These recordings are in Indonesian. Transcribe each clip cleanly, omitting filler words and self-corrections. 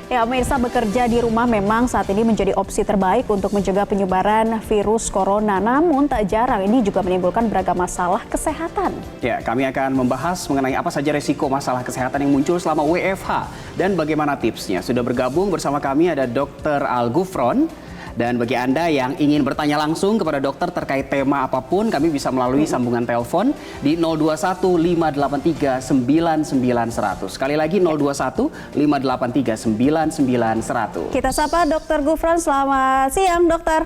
Ya, pemirsa, bekerja di rumah memang saat ini menjadi opsi terbaik untuk mencegah penyebaran virus corona. Namun tak jarang ini juga menimbulkan beragam masalah kesehatan. Ya, kami akan membahas mengenai apa saja resiko masalah kesehatan yang muncul selama WFH dan bagaimana tipsnya. Sudah bergabung bersama kami ada Dr. Al Gufron. Dan bagi Anda yang ingin bertanya langsung kepada dokter terkait tema apapun, kami bisa melalui sambungan telepon di 021 583 99 100. Sekali lagi 021 583 99 100. Kita sapa Dr. Gufron, selamat siang dokter.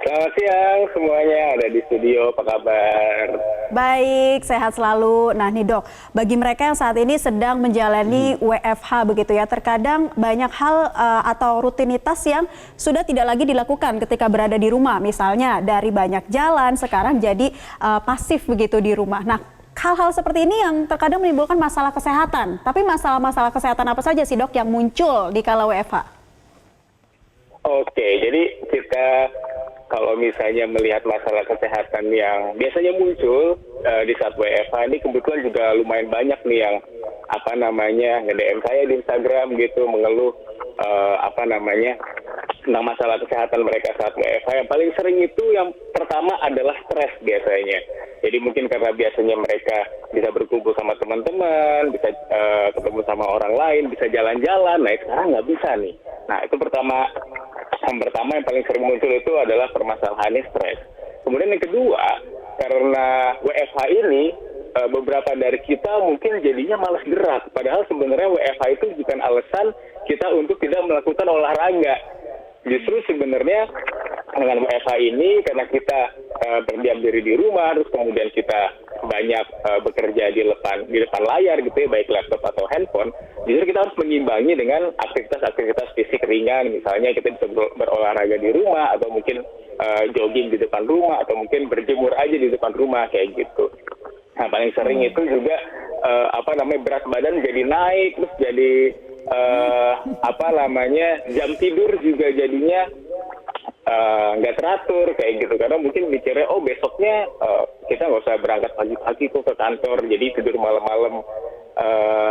Selamat siang semuanya, ada di studio, apa kabar? Baik, sehat selalu. Nah nih dok, bagi mereka yang saat ini sedang menjalani WFH begitu ya, terkadang banyak hal atau rutinitas yang sudah tidak lagi dilakukan ketika berada di rumah. Misalnya dari banyak jalan sekarang jadi pasif begitu di rumah. Nah, hal-hal seperti ini yang terkadang menimbulkan masalah kesehatan. Tapi masalah-masalah kesehatan apa saja sih dok yang muncul di kala WFH? Oke, jadi kita kalau misalnya melihat masalah kesehatan yang biasanya muncul di saat WFH ini, kebetulan juga lumayan banyak nih yang nge-DM saya di Instagram gitu, mengeluh tentang masalah kesehatan mereka saat WFH. Yang paling sering itu yang pertama adalah stres biasanya. Jadi mungkin karena biasanya mereka bisa berkumpul sama teman-teman, bisa ketemu sama orang lain, bisa jalan-jalan. Nah sekarang nggak bisa nih. Nah itu yang pertama yang paling sering muncul itu adalah permasalahannya stres. Kemudian yang kedua, karena WFH ini beberapa dari kita mungkin jadinya malas gerak. Padahal sebenarnya WFH itu bukan alasan kita untuk tidak melakukan olahraga. Justru sebenarnya dengan WFH ini karena kita berdiam diri di rumah, terus kemudian kita banyak bekerja di depan layar gitu ya, baik laptop atau handphone, justru kita harus mengimbangi dengan aktivitas fisik ringan. Misalnya kita bisa berolahraga di rumah, atau mungkin jogging di depan rumah, atau mungkin berjemur aja di depan rumah kayak gitu. Nah paling sering itu juga berat badan jadi naik, terus jadi jam tidur juga jadinya nggak teratur kayak gitu, karena mungkin mikirnya besoknya kita nggak usah berangkat pagi-pagi kok ke kantor, jadi tidur malam-malam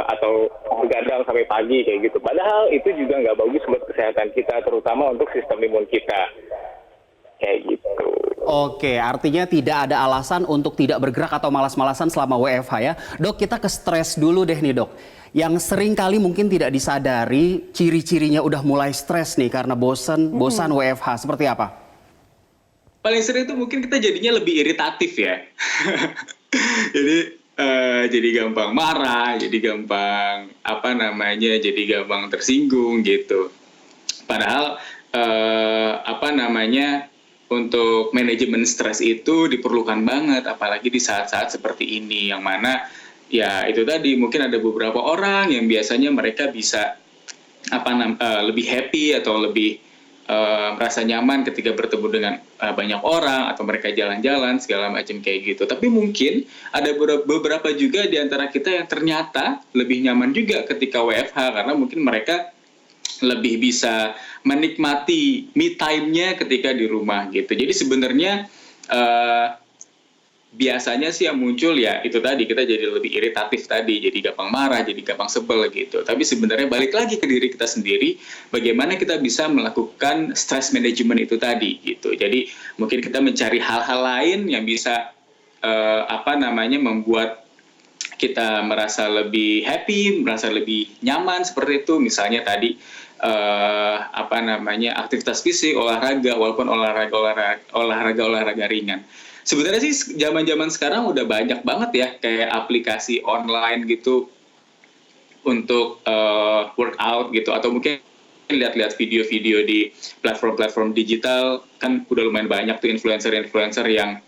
atau begadang sampai pagi kayak gitu. Padahal itu juga nggak bagus buat kesehatan kita, terutama untuk sistem imun kita kayak gitu. Oke, artinya tidak ada alasan untuk tidak bergerak atau malas-malasan selama WFH ya. Dok, kita ke stres dulu deh nih dok. Yang sering kali mungkin tidak disadari ciri-cirinya udah mulai stres nih karena bosan WFH. Seperti apa? Paling sering itu mungkin kita jadinya lebih iritatif ya. Jadi gampang marah, jadi gampang jadi gampang tersinggung gitu. Padahal untuk manajemen stres itu diperlukan banget, apalagi di saat-saat seperti ini, yang mana ya itu tadi mungkin ada beberapa orang yang biasanya mereka bisa lebih happy atau lebih merasa nyaman ketika bertemu dengan banyak orang, atau mereka jalan-jalan segala macam kayak gitu. Tapi mungkin ada beberapa juga di antara kita yang ternyata lebih nyaman juga ketika WFH, karena mungkin mereka lebih bisa menikmati me time-nya ketika di rumah gitu. Jadi sebenarnya biasanya sih yang muncul ya itu tadi, kita jadi lebih iritatif tadi, jadi gampang marah, jadi gampang sebel gitu. Tapi sebenarnya balik lagi ke diri kita sendiri, bagaimana kita bisa melakukan stress management itu tadi gitu. Jadi mungkin kita mencari hal-hal lain yang bisa membuat kita merasa lebih happy, merasa lebih nyaman seperti itu. Misalnya tadi aktivitas fisik, olahraga, walaupun olahraga ringan. Sebenarnya sih zaman-zaman sekarang udah banyak banget ya kayak aplikasi online gitu untuk workout gitu, atau mungkin lihat-lihat video-video di platform-platform digital, kan udah lumayan banyak tuh influencer-influencer yang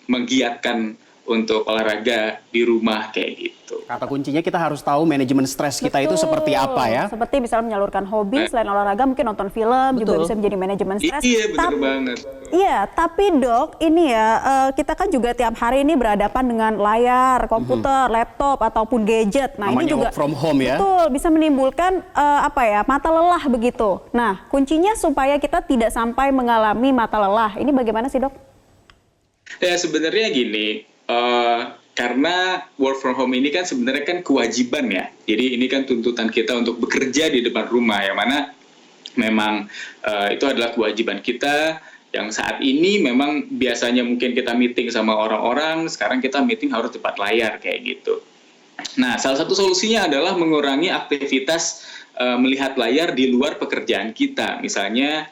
menggiatkan untuk olahraga di rumah kayak gitu. Kata kuncinya kita harus tahu manajemen stres kita itu seperti apa ya. Seperti misalnya menyalurkan hobi, selain olahraga mungkin nonton film juga bisa menjadi manajemen stres. Iya, benar banget. Iya, tapi dok, ini ya kita kan juga tiap hari ini berhadapan dengan layar, komputer, laptop ataupun gadget. Nah, namanya ini juga work from home ya. Betul, bisa menimbulkan mata lelah begitu. Nah, kuncinya supaya kita tidak sampai mengalami mata lelah. Ini bagaimana sih, dok? Ya sebenarnya gini, karena work from home ini kan sebenarnya kan kewajiban ya. Jadi ini kan tuntutan kita untuk bekerja di depan rumah, yang mana memang itu adalah kewajiban kita. Yang saat ini memang biasanya mungkin kita meeting sama orang-orang, sekarang kita meeting harus depan layar kayak gitu. Nah, salah satu solusinya adalah mengurangi aktivitas melihat layar di luar pekerjaan kita. Misalnya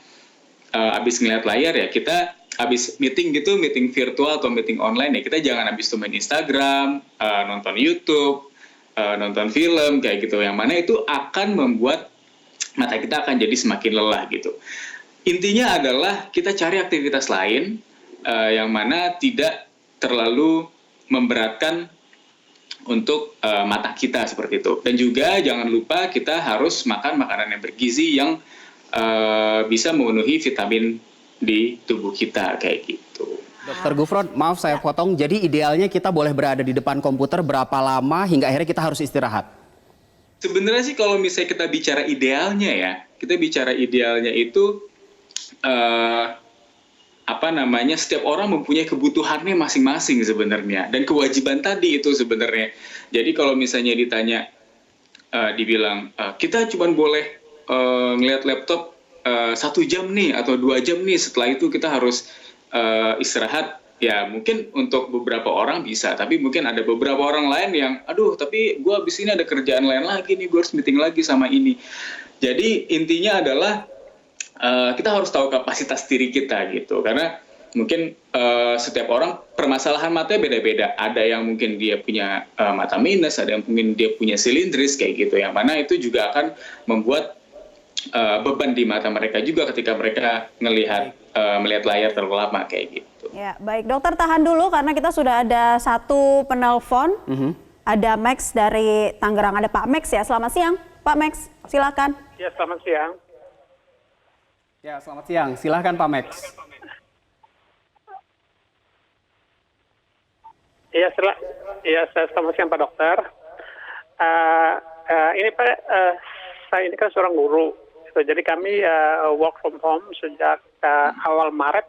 habis ngelihat layar ya, kita habis meeting gitu, meeting virtual atau meeting online ya, kita jangan habis itu main Instagram, nonton YouTube, nonton film kayak gitu, yang mana itu akan membuat mata kita akan jadi semakin lelah gitu. Intinya adalah kita cari aktivitas lain yang mana tidak terlalu memberatkan untuk mata kita seperti itu. Dan juga jangan lupa kita harus makan makanan yang bergizi yang bisa memenuhi vitamin di tubuh kita kayak gitu. Dokter Gufron, maaf saya potong. Jadi idealnya kita boleh berada di depan komputer berapa lama hingga akhirnya kita harus istirahat? Sebenarnya sih kalau misalnya kita bicara idealnya ya, kita bicara idealnya itu setiap orang mempunyai kebutuhannya masing-masing sebenarnya, dan kewajiban tadi itu sebenarnya. Jadi kalau misalnya ditanya, dibilang kita cuma boleh ngelihat laptop 1 jam nih atau 2 jam nih, setelah itu kita harus istirahat, ya mungkin untuk beberapa orang bisa, tapi mungkin ada beberapa orang lain yang tapi gue abis ini ada kerjaan lain lagi nih, gue harus meeting lagi sama ini. Jadi intinya adalah kita harus tahu kapasitas diri kita gitu, karena mungkin setiap orang permasalahan matanya beda-beda. Ada yang mungkin dia punya mata minus, ada yang mungkin dia punya silindris kayak gitu, yang mana itu juga akan membuat beban di mata mereka juga ketika mereka melihat layar terlalu lama kayak gitu. Ya, baik dokter, tahan dulu karena kita sudah ada satu penelpon. Ada Max dari Tangerang. Ada Pak Max ya. Selamat siang, Pak Max. Silakan. Ya, selamat siang. Ya, selamat siang. Silahkan Pak Max. Selamat siang Pak Dokter. Ini Pak, saya ini kan seorang guru. Jadi kami work from home sejak awal Maret.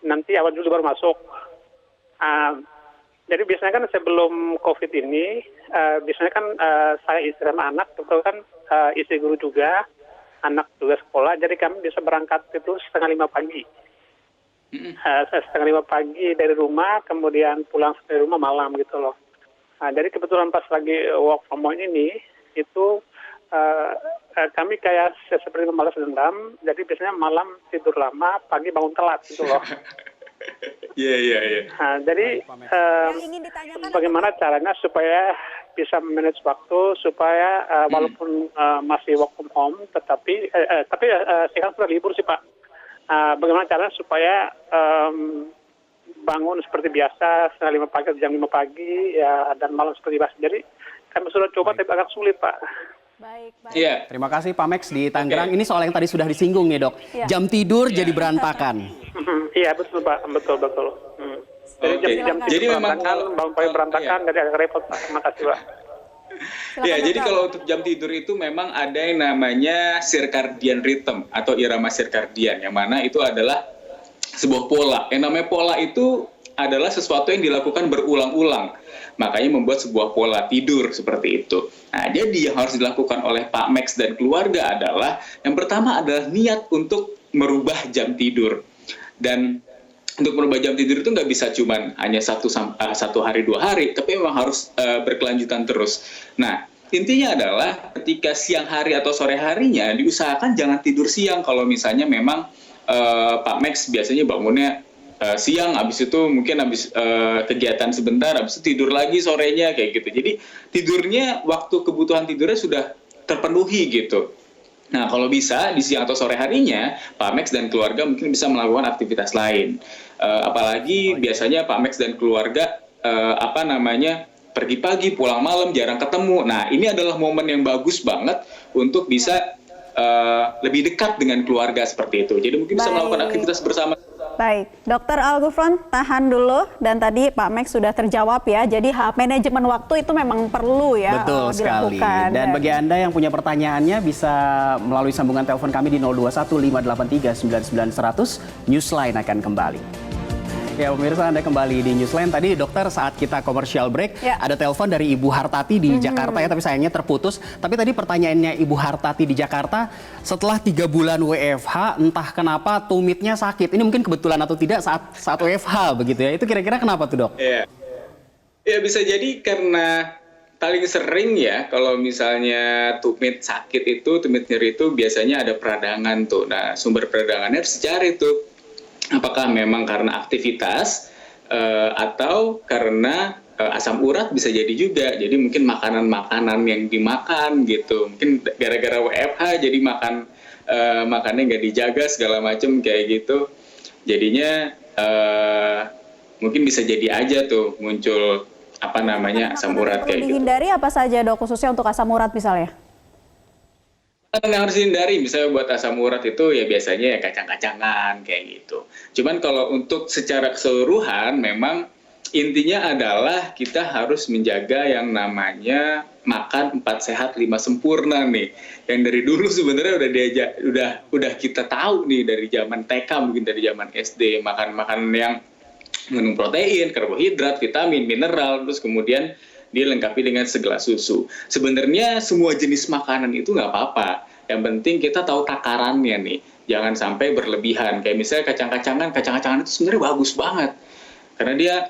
Nanti awal Juli baru masuk. Jadi biasanya kan sebelum COVID ini, biasanya kan saya istri sama anak, betul kan istri guru juga, anak juga sekolah. Jadi kami bisa berangkat itu 4:30 pagi. 4:30 pagi dari rumah, kemudian pulang dari rumah malam gitu loh. Jadi kebetulan pas lagi work from home ini, itu kami kayak seperti membalas dendam. Jadi biasanya malam tidur lama, pagi bangun telat gitu loh. Iya. Jadi bagaimana caranya supaya bisa manage waktu, supaya walaupun masih work from home, tapi sekarang sudah libur sih Pak. Bagaimana caranya supaya bangun seperti biasa, 5 pagi, jam 5 pagi, ya, dan malam seperti biasa. Jadi kami sudah coba, tapi agak sulit Pak. Baik. Iya. Terima kasih Pak Max di Tangerang. Ini soal yang tadi sudah disinggung nih dok. Jam tidur jadi berantakan. Iya betul Pak, betul. Jadi memang bangun pagi berantakan, jadi agak repot Pak. Terima kasih Pak. Jadi kalau untuk jam tidur itu memang ada yang namanya circadian rhythm atau irama circadian, yang mana itu adalah sebuah pola. Yang namanya pola itu adalah sesuatu yang dilakukan berulang-ulang. Makanya membuat sebuah pola tidur seperti itu. Nah, jadi yang harus dilakukan oleh Pak Max dan keluarga adalah, yang pertama adalah niat untuk merubah jam tidur. Dan untuk merubah jam tidur itu nggak bisa cuman hanya 1 hari 2 hari, tapi memang harus berkelanjutan terus. Nah, intinya adalah ketika siang hari atau sore harinya diusahakan jangan tidur siang. Kalau misalnya memang Pak Max biasanya bangunnya siang, habis itu mungkin habis kegiatan sebentar, habis itu tidur lagi sorenya kayak gitu. Jadi tidurnya, waktu kebutuhan tidurnya sudah terpenuhi gitu. Nah, kalau bisa di siang atau sore harinya, Pak Max dan keluarga mungkin bisa melakukan aktivitas lain. Apalagi biasanya Pak Max dan keluarga pergi pagi, pulang malam, jarang ketemu. Nah, ini adalah momen yang bagus banget untuk bisa lebih dekat dengan keluarga seperti itu. Jadi mungkin bisa melakukan aktivitas bersama. Baik, Dokter Al Gufron, tahan dulu. Dan tadi Pak Max sudah terjawab ya. Jadi manajemen waktu itu memang perlu ya Betul sekali. dilakukan. Dan bagi Anda yang punya pertanyaannya bisa melalui sambungan telepon kami di 021 583 99 100. Newsline akan kembali. Ya pemirsa, Anda kembali di Newsline. Tadi dokter saat kita commercial break, Ya. ada telepon dari Ibu Hartati di Jakarta ya, tapi sayangnya terputus. Tapi tadi pertanyaannya Ibu Hartati di Jakarta, setelah 3 bulan WFH, entah kenapa tumitnya sakit. Ini mungkin kebetulan atau tidak saat WFH begitu ya. Itu kira-kira kenapa tuh dok? Iya. Ya bisa jadi karena paling sering ya kalau misalnya tumit sakit itu, tumit nyeri itu biasanya ada peradangan tuh. Nah sumber peradangannya harus dicari tuh. Apakah memang karena aktivitas atau karena asam urat bisa jadi juga. Jadi mungkin makanan-makanan yang dimakan gitu. Mungkin gara-gara WFH jadi makannya nggak dijaga segala macam kayak gitu. Jadinya mungkin bisa jadi aja tuh muncul asam urat kayak gitu. Dihindari apa saja dok, khususnya untuk asam urat misalnya? Yang harus dihindari misalnya buat asam urat itu ya biasanya ya kacang-kacangan kayak gitu. Cuman kalau untuk secara keseluruhan memang intinya adalah kita harus menjaga yang namanya makan 4 sehat 5 sempurna nih. Yang dari dulu sebenarnya udah kita tahu nih dari zaman TK, mungkin dari zaman SD, makan yang mengandung protein, karbohidrat, vitamin, mineral, terus kemudian dilengkapi dengan segelas susu. Sebenarnya semua jenis makanan itu nggak apa-apa. Yang penting kita tahu takarannya nih. Jangan sampai berlebihan. Kayak misalnya kacang-kacangan itu sebenarnya bagus banget. Karena dia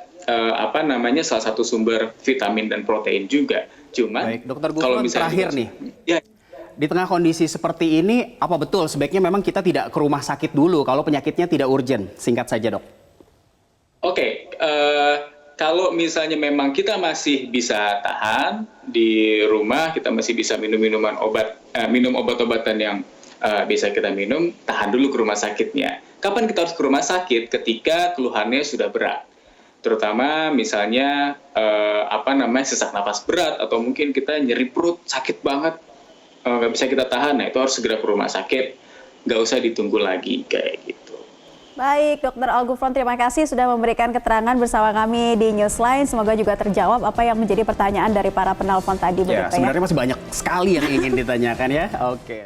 salah satu sumber vitamin dan protein juga. Cuman Baik, Dokter kalau Gufron, misalnya terakhir nih. Ya, Di tengah kondisi seperti ini, apa betul sebaiknya memang kita tidak ke rumah sakit dulu kalau penyakitnya tidak urgent? Singkat saja dok. Oke, kalau misalnya memang kita masih bisa tahan di rumah, kita masih bisa minum obat-obatan yang bisa kita minum, tahan dulu ke rumah sakitnya. Kapan kita harus ke rumah sakit? Ketika keluhannya sudah berat. Terutama misalnya sesak napas berat atau mungkin kita nyeri perut sakit banget, nggak bisa kita tahan. Nah itu harus segera ke rumah sakit, nggak usah ditunggu lagi kayak gitu. Baik, Dr. Al Gufron, terima kasih sudah memberikan keterangan bersama kami di Newsline. Semoga juga terjawab apa yang menjadi pertanyaan dari para penelpon tadi. Ya, sebenarnya masih banyak sekali yang ingin ditanyakan ya. Oke.